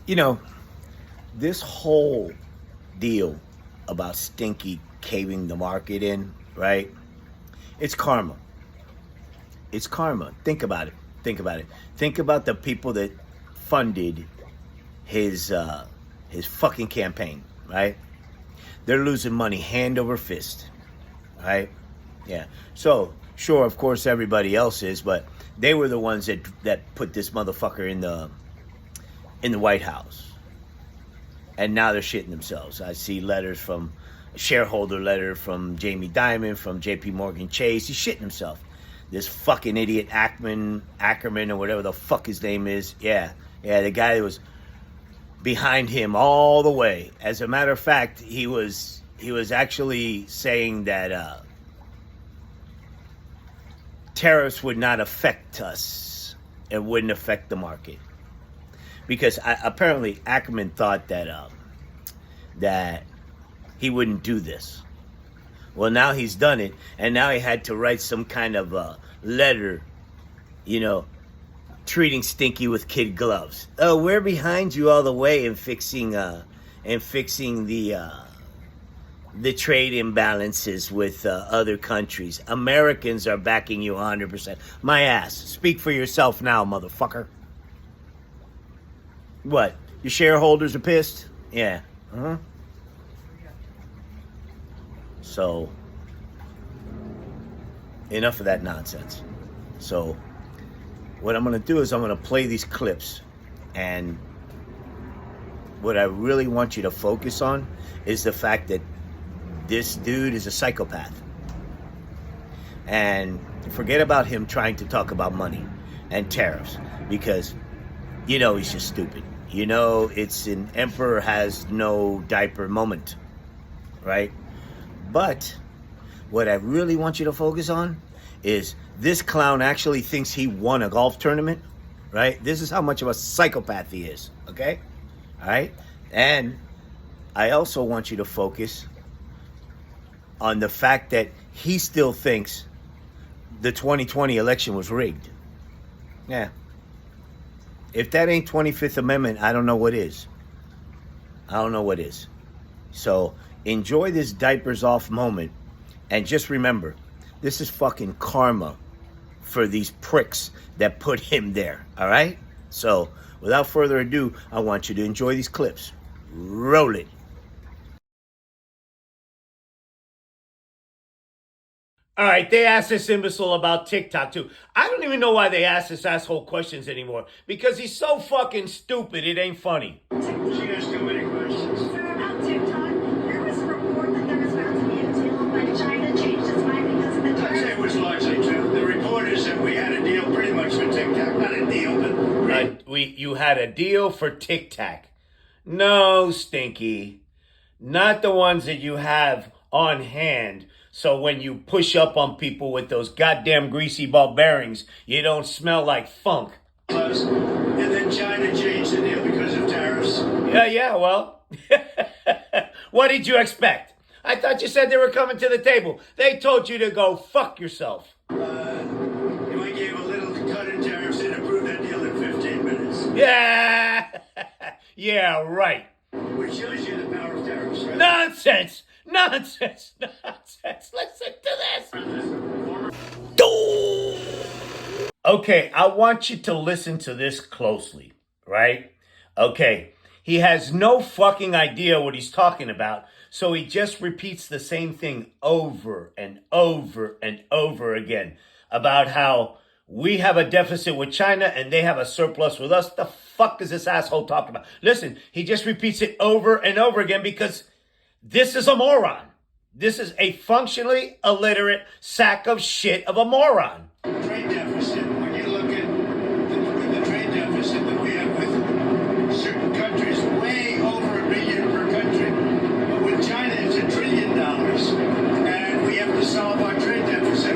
You know, this whole deal about Stinky caving the market in, right? It's karma. It's karma. Think about it. Think about it. Think about the people that funded his fucking campaign, right? They're losing money hand over fist, right? Yeah. So sure, of course, everybody else is, but they were the ones that put this motherfucker in the White House, and now they're shitting themselves. I see letters from a shareholder letter from Jamie Dimon from J.P. Morgan Chase. He's shitting himself. This fucking idiot Ackerman or whatever the fuck his name is. Yeah, the guy that was behind him all the way. As a matter of fact, he was actually saying that tariffs would not affect us. It wouldn't affect the market. Because apparently Ackerman thought that he wouldn't do this. Well, now he's done it, and now he had to write some kind of letter, treating Stinky with kid gloves. Oh, we're behind you all the way in fixing the trade imbalances with other countries. Americans are backing you 100%. My ass. Speak for yourself now, motherfucker. What? Your shareholders are pissed? Yeah. Uh-huh. So, enough of that nonsense. So, what I'm going to do is I'm going to play these clips. And what I really want you to focus on is the fact that this dude is a psychopath. And forget about him trying to talk about money and tariffs. Because, he's just stupid. It's an emperor has no diaper moment. Right? But what I really want you to focus on is this clown actually thinks he won a golf tournament, right? This is how much of a psychopath he is, okay? All right? And I also want you to focus on the fact that he still thinks the 2020 election was rigged. Yeah. If that ain't 25th Amendment, I don't know what is. I don't know what is. So enjoy this diapers off moment. And just remember, this is fucking karma for these pricks that put him there. All right? So without further ado, I want you to enjoy these clips. Roll it. All right, they asked this imbecile about TikTok too. I don't even know why they ask this asshole questions anymore. Because he's so fucking stupid, it ain't funny. She asked too many questions. Sir, about TikTok, there was a report that there was about to be a deal, but China changed its mind because of the tariffs. I'd say it was largely true. The report is that we had a deal pretty much for TikTok. Not a deal, but... You had a deal for TikTok. No, Stinky. Not the ones that you have on hand. So when you push up on people with those goddamn greasy ball bearings, you don't smell like funk. And then China changed the deal because of tariffs. Yeah, well. What did you expect? I thought you said they were coming to the table. They told you to go fuck yourself. I gave a little cut in tariffs and approved that deal in 15 minutes. Yeah. Yeah, right. Which shows you the power of tariffs, right? Nonsense. Listen to this. Okay, I want you to listen to this closely, right? Okay, he has no fucking idea what he's talking about, so he just repeats the same thing over and over and over again about how we have a deficit with China and they have a surplus with us. The fuck is this asshole talking about? Listen, he just repeats it over and over again because this is a moron. This is a functionally illiterate sack of shit of a moron. Trade deficit, when you look at the trade deficit that we have with certain countries, way over $1 billion per country. But with China, it's $1 trillion. And we have to solve our trade deficit.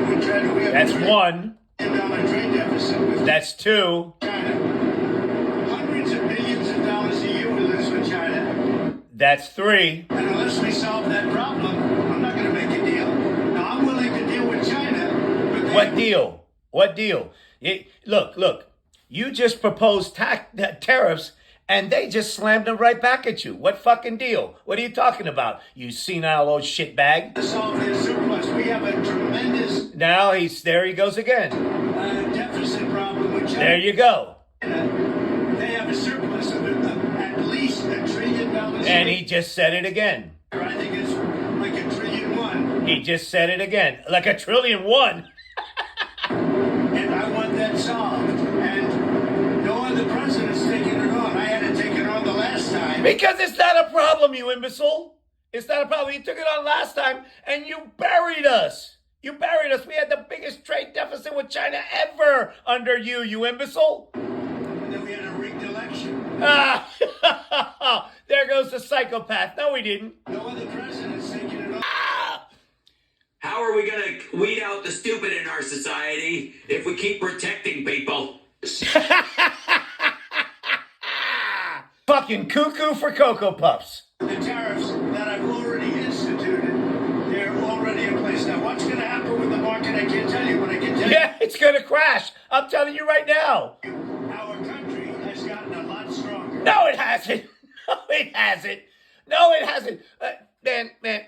That's one. $1 trillion trade deficit with That's two. China. Hundreds of billions of dollars a year we lose with China. That's three. And unless we solve that problem, I'm not going to make a deal. Now, I'm willing to deal with China. But What deal? What deal? Look. You just proposed tariffs, And they just slammed them right back at you. What fucking deal? What are you talking about, you senile old shitbag? To solve their surplus, we have a tremendous Now there he goes again. deficit problem with China. There you go. They have a surplus of at least $1 trillion. And he just said it again. I think it's like $1.1 trillion. He just said it again. Like $1.1 trillion. And I want that solved. And no other president's taking it on. I had to take it on the last time. Because it's not a problem, you imbecile. It's not a problem. You took it on last time and you buried us. You buried us. We had the biggest trade deficit with China ever under you, you imbecile. And then we had a rigged election. Ah, there goes the psychopath. No, we didn't. No other president's taking it on. How are we going to weed out the stupid in our society if we keep protecting people? Fucking cuckoo for Cocoa Puffs. The tariffs that I've already instituted, they're already in place. Now, what's going to happen with the market, I can't tell you, but I can tell Yeah, it's going to crash. I'm telling you right now. you, our country has gotten a lot stronger. No, it hasn't. No, it hasn't. No, it hasn't. Man.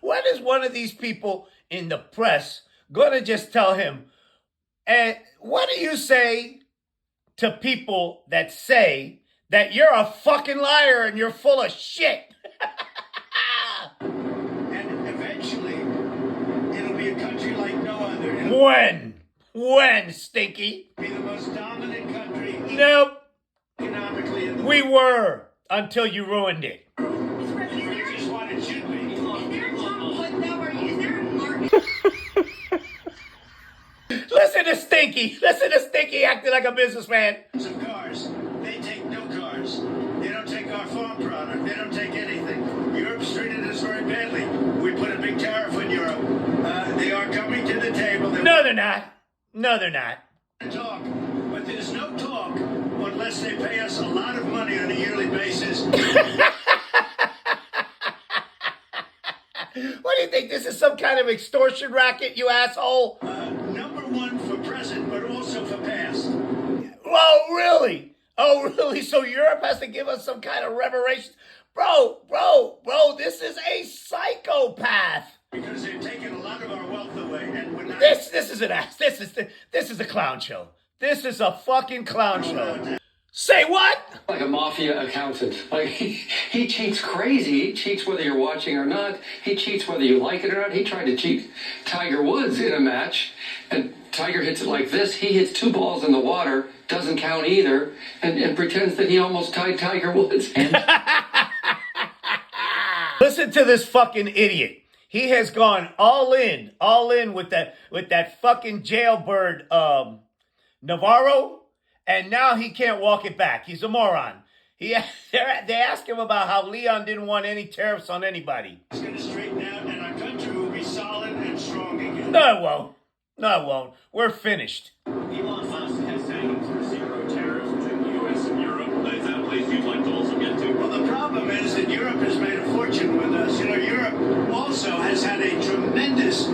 When is one of these people in the press going to just tell him, and what do you say to people that say that you're a fucking liar and you're full of shit? And eventually, it'll be a country like no other. It'll When, Stinky? be the most dominant country Nope. economically in the We were until you ruined it. Mr. President, world. Which is what it should be. is there a top foot though? Is there a market? Listen to Stinky. Listen to Stinky acting like a businessman. Of cars, they take no cars. They don't take our farm product. They don't take anything. Europe's treated us very badly. We put a big tariff on Europe. They are coming to the table. No, they're not. No, they're not. Talk, but there's no talk unless they pay us a lot of money on a yearly basis. What do you think? This is some kind of extortion racket, you asshole? Number one for present, but also for past. Oh, really? Oh, really? So Europe has to give us some kind of reparations? Bro, this is a psychopath. Because they've taken a lot of our wealth away, and we're not. This is an ass. This is a clown show. This is a fucking clown show. Say what? Like a mafia accountant. Like he cheats crazy. He cheats whether you're watching or not. He cheats whether you like it or not. He tried to cheat Tiger Woods in a match, and Tiger hits it like this. He hits 2 balls in the water, doesn't count either, and pretends that he almost tied Tiger Woods. Listen to this fucking idiot. He has gone all in with that fucking jailbird Navarro. And now he can't walk it back. He's a moron. They asked him about how Leon didn't want any tariffs on anybody. It's going to straighten out, and our country will be solid and strong again. No, it won't. No, it won't. We're finished. Elon Musk has saying for 0 tariffs between the U.S. and Europe. Is that a place you'd like to also get to? Well, the problem is that Europe has made a fortune with us. You know, Europe also has had a tremendous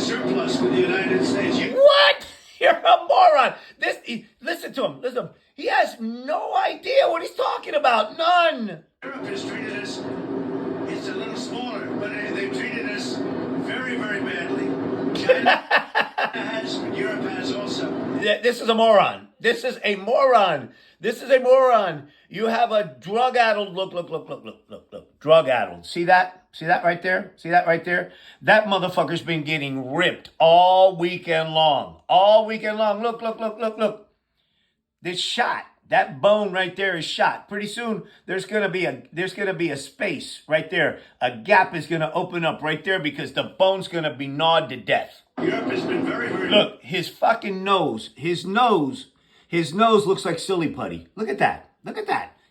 surplus with the United States. What? You're a moron. Listen to him. He has no idea what he's talking about. None. Europe has treated us, it's a little smaller, but they've treated us very, very badly. China has, but Europe has also. This is a moron. This is a moron. You have a drug-addled, look. Drug-addled. See that? See that right there? That motherfucker's been getting ripped all weekend long. Look. This shot. That bone right there is shot. Pretty soon there's gonna be a space right there. A gap is gonna open up right there because the bone's gonna be gnawed to death. Europe has been very, very. Look, his fucking nose. His nose looks like silly putty. Look at that.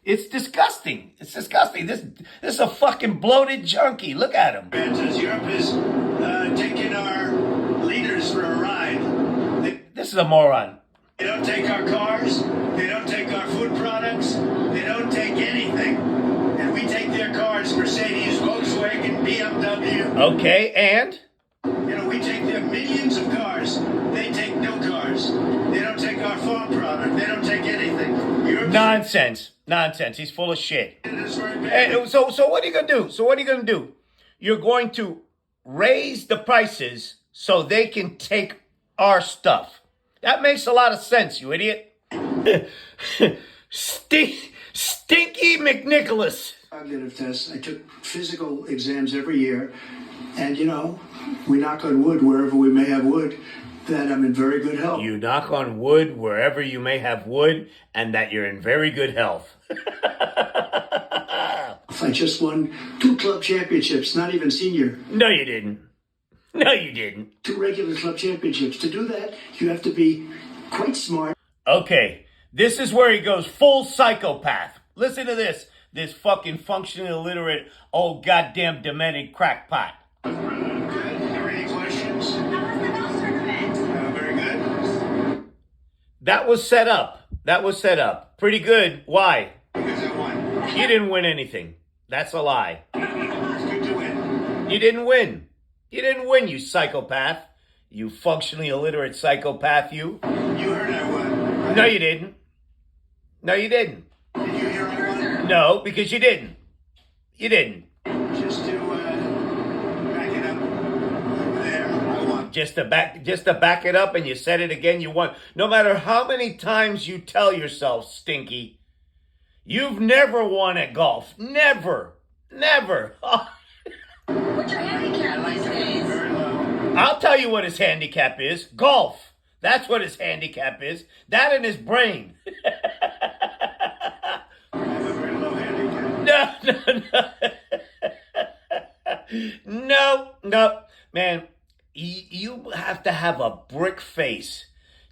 It's disgusting. This is a fucking bloated junkie. Look at him. As Europe has taken our leaders for a ride. This is a moron. They don't take our cars. They don't take our food products. They don't take anything. And we take their cars, Mercedes, Volkswagen, BMW. Okay, and? You know, we take their millions of cars. They take no cars. They don't take our farm product. They don't take anything. Europe Nonsense. He's full of shit. That's very bad. Hey, so what are you gonna do? You're going to raise the prices so they can take our stuff. That makes a lot of sense, you idiot. Stinky McNicholas. Cognitive tests. I took physical exams every year, and we knock on wood wherever we may have wood, that I'm in very good health. You knock on wood wherever you may have wood, and that you're in very good health. I just won 2 club championships, not even senior. No, you didn't. 2 regular club championships. To do that, you have to be quite smart. Okay, this is where he goes full psychopath. Listen to this fucking functionally illiterate, old goddamn demented crackpot. Good. Are there any questions? How was the golf tournament? Very good. That was set up. Pretty good. Why? Because I won. You didn't win anything. That's a lie. It's good to win. You didn't win, you psychopath. You functionally illiterate psychopath, you. You heard I won. Right? No, you didn't. Did you hear I won? No, because you didn't. Just to back it up over there, I won. Just to back it up, and you said it again, you won. No matter how many times you tell yourself, Stinky, you've never won at golf. Never. What's your handicap these days? Very low. I'll tell you what his handicap is. Golf. That's what his handicap is. That in his brain. I have a very low handicap. No. Man, you have to have a brick face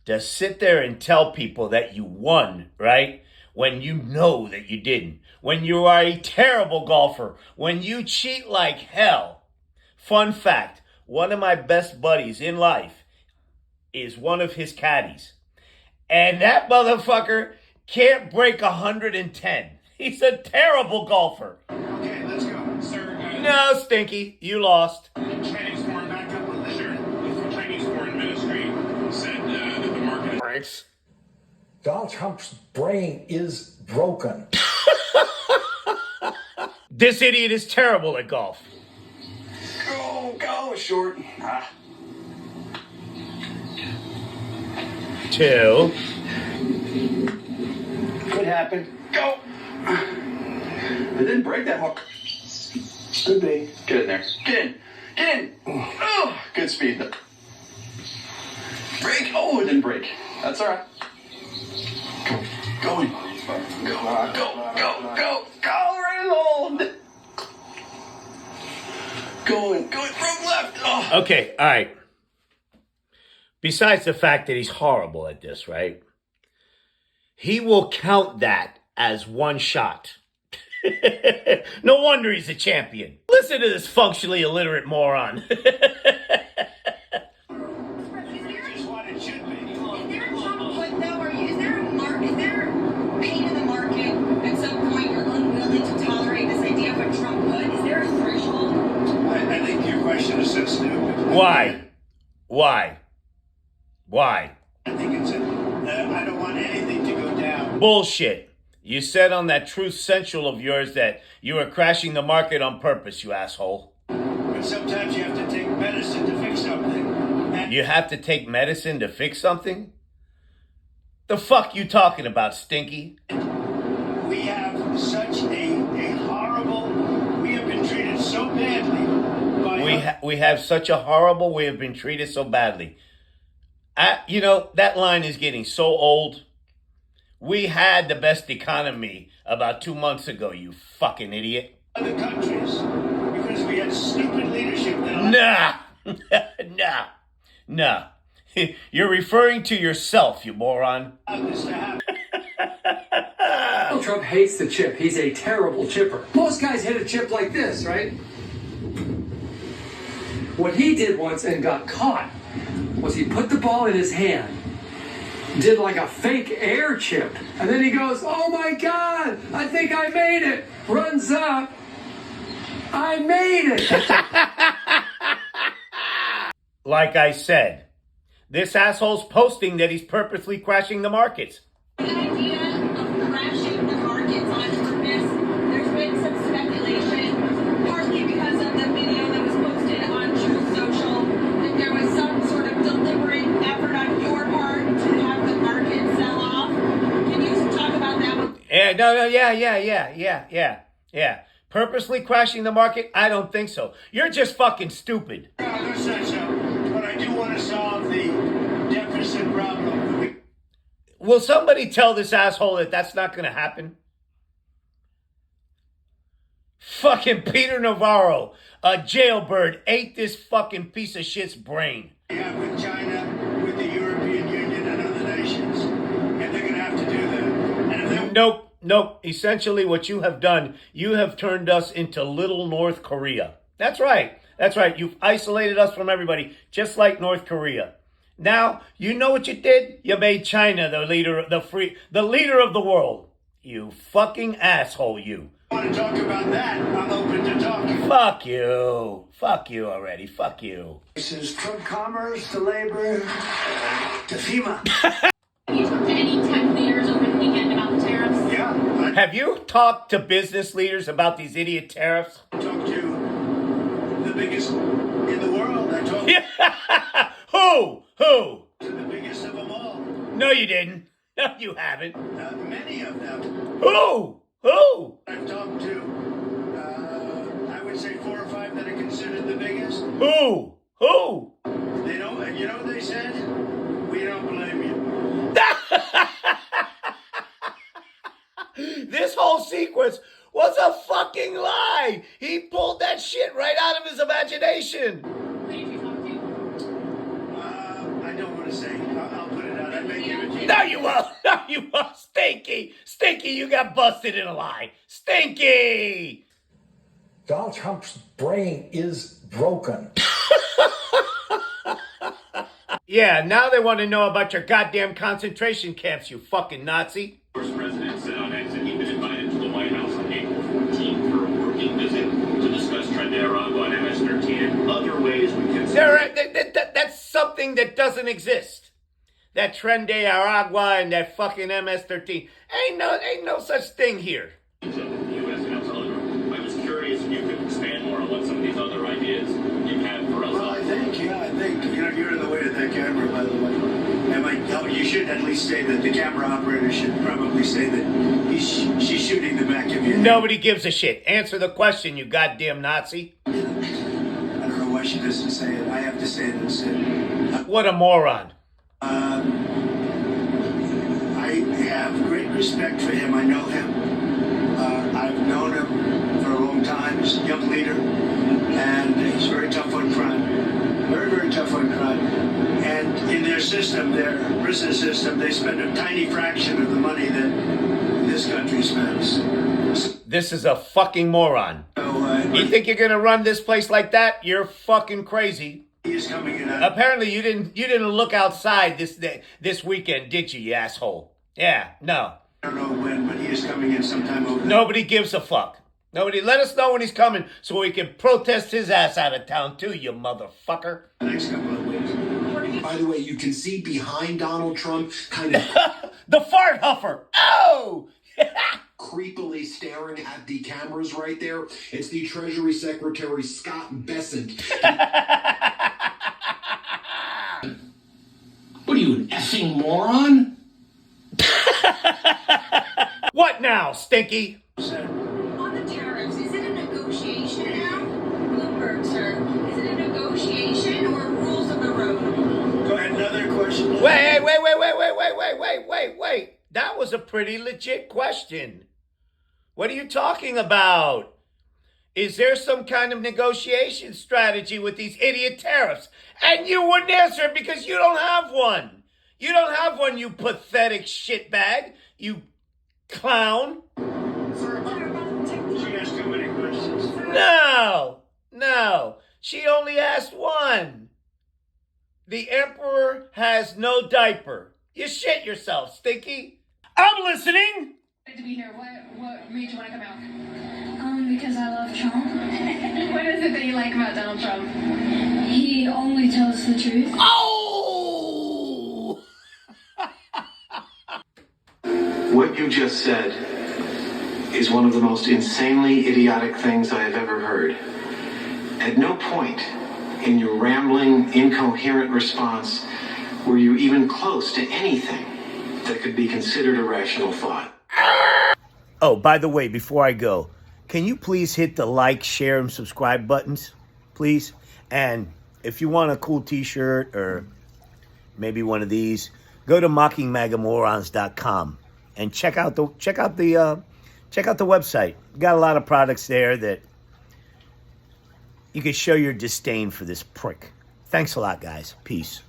to sit there and tell people that you won, right? When you know that you didn't. When you are a terrible golfer. When you cheat like hell. Fun fact, one of my best buddies in life is one of his caddies. And that motherfucker can't break 110. He's a terrible golfer. Okay, let's go. Sir, No, Stinky, you lost. Chinese foreign backup with the Chinese foreign ministry said that the market Thanks. Donald Trump's brain is broken. This idiot is terrible at golf. Go, short. 2. Could happen. Go. I didn't break that hook. Could be. Get in there. Get in. Oh, good speed. Break. Oh, it didn't break. That's all right. Go. Right along. Going from left. Oh. Okay, all right. Besides the fact that he's horrible at this, right? He will count that as one shot. No wonder he's a champion. Listen to this functionally illiterate moron. It's what it should be. Is there a Trump put though, or is there pain in the market at some point you're unwilling to tolerate this idea of a Trump put? Is there a threshold? I think your question is so stupid. Why? I think it's I don't want anything to go down. Bullshit. You said on that Truth Central of yours that you were crashing the market on purpose, you asshole. But sometimes you have to take medicine to fix something. And You have to take medicine to fix something? The fuck you talking about, Stinky? we have such a horrible. We have been treated so badly by. We have such a horrible way of being treated so badly. That line is getting so old. We had the best economy about 2 months ago, you fucking idiot. Other countries because we had stupid leadership that Nah. You're referring to yourself, you moron. allowed this to happen. Donald Trump hates the chip. He's a terrible chipper. Most guys hit a chip like this, right? What he did once and got caught was he put the ball in his hand, did like a fake air chip, and then he goes, "Oh my God, I think I made it." Runs up, "I made it." Like I said, this asshole's posting that he's purposely crashing the markets. The idea of crashing Yeah, yeah. Purposely crashing the market? I don't think so. You're just fucking stupid. No, that's not so. But I do want to solve the deficit problem. Will somebody tell this asshole that that's not going to happen? Fucking Peter Navarro, a jailbird, ate this fucking piece of shit's brain. We have with China, with the European Union and other nations. And they're going to have to do that. And if they... Nope. Essentially what you have done, you have turned us into little North Korea. That's right. You've isolated us from everybody, just like North Korea. Now, you know what you did? You made China the leader of the world. You fucking asshole, you. Want to talk about that? I'm open to talking. Fuck you. Fuck you already. Fuck you. This is from commerce to labor to FEMA. You talked to any tech leaders over the weekend about the tariffs? Yeah. Have you talked to business leaders about these idiot tariffs? I talked to the biggest in the world. I talked Who? to the biggest of them all. No, you didn't. No, you haven't. Many of them. Who? I've talked to, I would say 4 or 5 that are considered the biggest. Who? They don't, and you know what they said? We don't blame you. This whole sequence was a fucking lie. He pulled that shit right out of his imagination. Who did you talk to? I don't want to say. I'll put it out. I may give it to you. No, you won't. No, you won't. Stinky, you got busted in a lie. Stinky. Donald Trump's brain is broken. Yeah, now they want to know about your goddamn concentration camps, you fucking Nazi. The first president said on X that he'd been invited to the White House on April 14th for a working visit to discuss Tren de Aragua and MS-13 and other ways we can... That's something that doesn't exist. That Tren de Aragua and that fucking MS-13. Ain't no such thing here. ...of the U.S. Council. I was curious if you could expand more on what some of these other ideas you had for us. Well, I think, you're in the way of that camera, by the way. And you should at least say that the camera operator should probably say that she's shooting the back of your head. Nobody gives a shit. Answer the question, you goddamn Nazi. I don't know why she doesn't say it. I have to say it instead. What a moron. I have great respect for him. I know him. I've known him for a long time. He's a young leader, and he's very tough on crime. Very, very tough on crime. And in their system, their prison system, they spend a tiny fraction of the money that this country spends. This is a fucking moron. You think you're gonna run this place like that? You're fucking crazy. He is coming in. Apparently, you didn't look outside this weekend, did you asshole? Yeah, no. I don't know when, but he is coming in sometime over there. Nobody gives a fuck. Nobody. Let us know when he's coming so we can protest his ass out of town too, you motherfucker. The next couple of weeks. By the way, you can see behind Donald Trump kind of the fart huffer. Oh! creepily staring at the cameras right there. It's the Treasury Secretary Scott Bessent. What are you, an effing moron? What now, Stinky? On the tariffs, is it a negotiation now? Bloomberg, sir. Is it a negotiation or rules of the road? Go ahead, another question. Wait. That was a pretty legit question. What are you talking about? Is there some kind of negotiation strategy with these idiot tariffs? And you wouldn't answer it because you don't have one. You don't have one, you pathetic shitbag. You clown. She asked too many questions. No. She only asked one. The emperor has no diaper. You shit yourself, Stinky. I'm listening. To be here. What made you want to come out? Because I love Trump. What is it that you like about Donald Trump? He only tells the truth. Oh! What you just said is one of the most insanely idiotic things I have ever heard. At no point in your rambling, incoherent response were you even close to anything that could be considered a rational thought. Oh, by the way, before I go, can you please hit the like, share, and subscribe buttons, please? And if you want a cool t-shirt or maybe one of these, go to mockingmagamorons.com and check out the website. Got a lot of products there that you can show your disdain for this prick. Thanks a lot, guys. Peace.